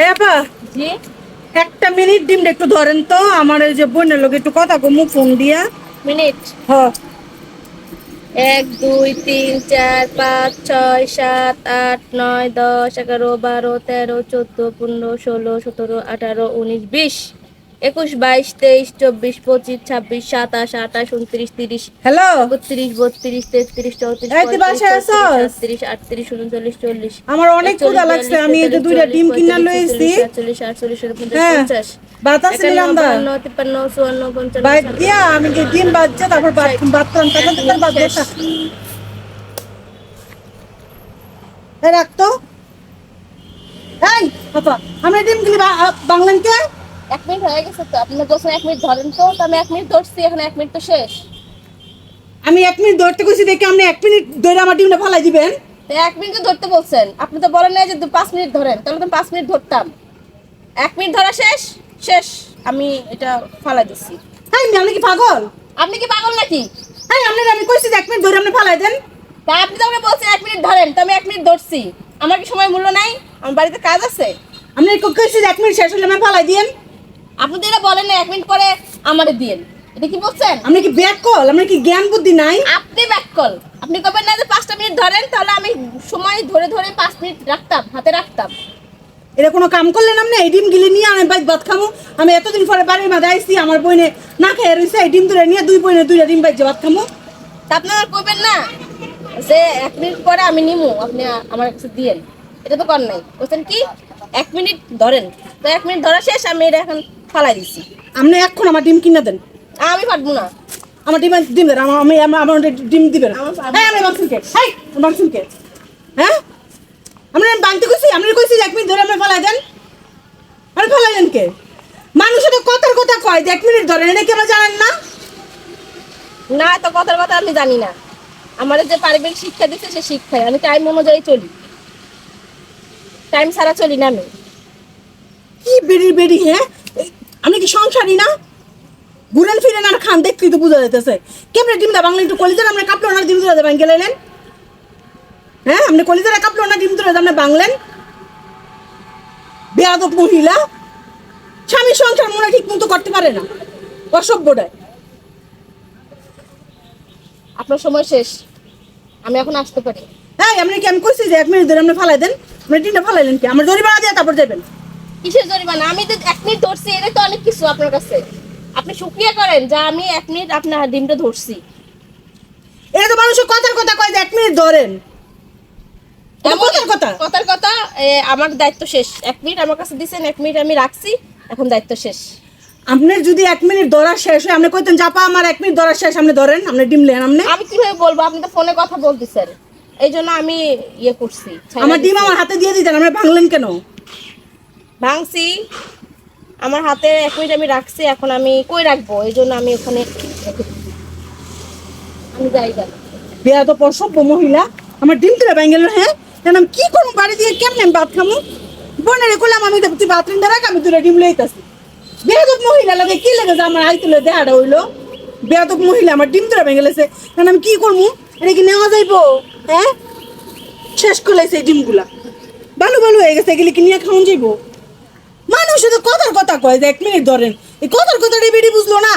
এই আপা, জি। একটা মিনিট ডিমটা একটু ধরেন তো, আমার এই যে বোনের লোক একটু কথা কমু ফোন দিয়া। মিনিট। হ, 1 2 3 4 5 6 7 8 9 10 11 12 13 14 15 16 17 18 19 20 21 22 23 24 25 26 27 28 29 30 হ্যালো। 31 32 33 34 এই তুই 35 বাসায় 36 আছস? 38 38 39 40 আমার অনেক 41 ক্ষুধা লাগছে, 42 আমি এই যে 43 দুইটা 44 ডিম কিনা 45 লইছি। 46 47 48 49 হ্যাঁ, 50 বাতাস 51 রান্দা 52 53 54 55 বাইর 56 দিয়া আমি যে ডিম বাজছে, তারপর 60 বাথরুম তাতে এক তার মিনিট বাদ শেষ। দেখা। এই রাখতো। এই আপা, আমরা ডিম গুলি বাংলান কে? 1 মিনিট হয়ে গেছে তো, আপনি বলছেন 1 মিনিট ধরেন তো, তো আমি 1 মিনিট ধরছি, এখন 1 মিনিট তো শেষ। আমি 1 মিনিট ধরতে কইছি দেখে আপনি 1 মিনিট ধরে আমার ডিমটা ফালাই দিবেন? তো 1 মিনিট ধরতে বলছেন, আপনি তো বলেন নাই যে 5 মিনিট ধরেন, তাহলে তো 5 মিনিট ধরতাম। 1 মিনিট ধরা শেষ শেষ, আমি এটা ফালাই দিচ্ছি। হ্যাঁ, আপনি কি পাগল? আপনি কি পাগল নাকি? হ্যাঁ, আপনার আমি কইছি যে 1 মিনিট ধরে আপনি ফালাই দেন। তা আপনি তো আমাকে বলছেন 1 মিনিট ধরেন, তো আমি 1 মিনিট ধরছি। আমার কি সময় মূল্য নাই? আমার বাড়িতে কাজ আছে। আপনি কইছি যে 1 মিনিট শেষ হলে আমি ফালাই দিয়েন। আপনি তো এটা বলেন না 1 মিনিট পরে আমারে দিয়েন, এটা কি বলছেন? আপনি কি ব্যাক কল? আপনার কি জ্ঞান বুদ্ধি নাই? আপনি ব্যাককল। আপনি কবেন না যে 5টা মিনিট ধরেন, তাহলে আমি সময় ধরে ধরে 5 মিনিট রাখতাম, হাতে রাখতাম। এটা কোনো কাম করলেন আপনি? এই ডিম গিলি নিয়ে আমি ভাত খামু? আমি এতদিন পরে বাড়ির মাঝে আইসি, আমার বইনে না খেয়ে রয়েছে, এই ডিম ধরে নিয়ে দুই বইনে দুইটা ডিম বাইছে ভাত খামু। তা আপনারা কইবেন না যে 1 মিনিট পরে আমি নিমু, আপনি আমার কাছে দিয়েন, এটা তো কর নাই। বলছেন কি 1 মিনিট ধরেন, তো 1 মিনিট ধরা শেষ, আমি এটা এখন ফালাই দিছি। আপনি এখন আমার ডিম কিনা দেন। আমি পারবো না। আমার ডিম ডিম দেন, আমার ডিম দিবেন। আমার- হ্যাঁ, আমি বাংসুন কে, হ্যাঁ বাংসুন কে, হ্যাঁ আমি বাংতে কইছি, আপনি কইছি 1 মিনিট ধরে আপনি ফালাই দেন। আর ফালাই দেন কে? মানুষ তো কথার কথা কয় যে 1 মিনিট ধরেন, এটা কি আমরা জানেন না? না, তো কথার কথা আমি জানি না। আমাদের যে পারিবারিক শিক্ষা দিচ্ছে, সে শিক্ষায় আমি টাইম অনুযায়ী চলি, টাইম ছাড়া চলি না আমি। কি বেরি বেরি, হ্যাঁ আপনি কি সংসারী না? ঘুরেন ফিরেন আর খান, দেখতেই তো বোঝা যাইতেছে। কেমনে ডিমটা বাংলা একটু কলিজার আমরা কাপলো না, ডিম তুলে দেবেন গেলেন? হ্যাঁ, আপনি কলিজারা কাপলো না, ডিম তুলে আপনি বাংলেন? বেয়াদব মহিলা, স্বামী সংসার মনে ঠিক মতো করতে পারে না, অসভ্যটায়। আপনার সময় শেষ, আমি এখন আসতে পারি। হ্যাঁ, আপনি কি আমি কইছি যে 1 মিনিট ধরে আপনি ফালাই দেন? আপনি ডিমটা ফালাইলেন কি? আমার জরিমানা দিয়ে তারপর যাবেন। কিসের জরিমানা? আমি তো 1 মিনিট ধরছি, এটা তো অনেক কিছু আপনার কাছে। আপনি শুকরিয়া করেন যে আমি 1 মিনিট আপনার ডিমটা ধরছি। এটা তো মানুষের কথার কথা কয় যে 1 মিনিট ধরেন, এটা কথার কথা। কথার কথা, আমার দায়িত্ব শেষ। 1 মিনিট আমার কাছে দিছেন, 1 মিনিট আমি রাখছি, এখন দায়িত্ব শেষ। আপনার যদি 1 মিনিট ধরা শেষ হয়, আপনি কইতেন চাপা আমার 1 মিনিট ধরা শেষ, আপনি ধরেন, আপনি ডিম লেন। আপনি আমি কিভাবে বলবো? আপনি তো ফোনে কথা বলতেছেন, এই জন্য আমি ইয়ে করছি, ছাইড়া আমার ডিম দিছি। আমার হাতে দিয়ে দিতেন, আপনি ভাঙলেন কেন? ভাঙছি, আমার হাতে 1 মিনিট আমি রাখছি, এখন আমি কই রাখবো, এই জন্য আমি ওখানে রেখে দিছি। আমি যাই গেল। বেয়াদব অসভ্য মহিলা, আমার ডিম তুলে ভেঙে গেল। হ্যাঁ, কেন আমি কি করবো বাড়ি দিয়ে, কেমনে আমি ভাত খামু? বোনের করলাম আমি, তুই বাথরুম রাখ, আমি তুলে ডিম লইতাছি। বেয়াদব মহিলা লাগে কি লেগেছে আমার আই তুলে দেহাটা হইলো? বেয়াদব মহিলা আমার ডিম তুলে ভেঙে গেছে, কেন আমি কি করবো? এটা কি নেওয়া যাইবো? হ্যাঁ, শেষ করলাইছে এই ডিমগুলা, ভালো ভালো হয়ে গেছে, এগুলি কি নিয়ে খাওয়ান যাইবো? মানুষ তো কথার কথা কয় যে 1 মিনিট ধরেন, এই কথার কথাটা বেড়ি বুঝলো না।